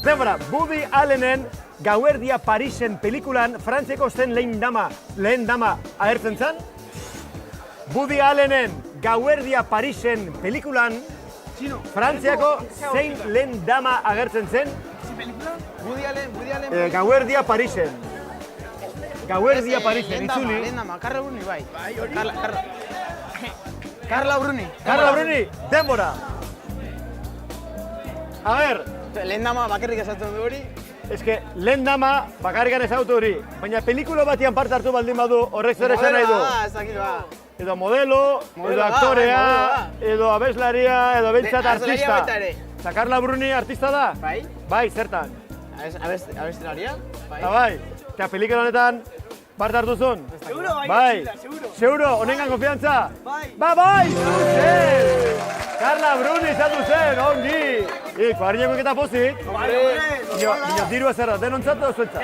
Denbora, Woody Allenen Gauerdia Parisen pelikulan Frantziako zen lehen dama agertzen zen. Woody Allenen Gauerdia Parisen pelikulan Frantziako zein lehen dama agertzen zen. Woody Allen. Gauerdia Parisen. Gauerdia Parisen, itzuli. Lehen dama, Carla Bruni bai. Carla Bruni. Carla Bruni, denbora. A ver, Lehen dama bakarrik esatzen du hori. eske lehen dama bakarrikan ezagutu hori, baina pelikulo batian parte hartu baldin badu horrek zer esan nahi du. Ez dakit ba. Edo modelo, edo aktorea, edo abeslaria, edo bentsat artista. Eta Carla Bruni artista da? Bai. Bai, zertan? Abestelaria? Eta bai, eta pelikula honetan parte hartu zuen? Seguro, Bai, seguro, honengan konfiantza? Bai! Carla Bruni izatu zen, ongi! Kuadrineko eta pozik? Ino dirua zer da, denontzat edo zuentzat?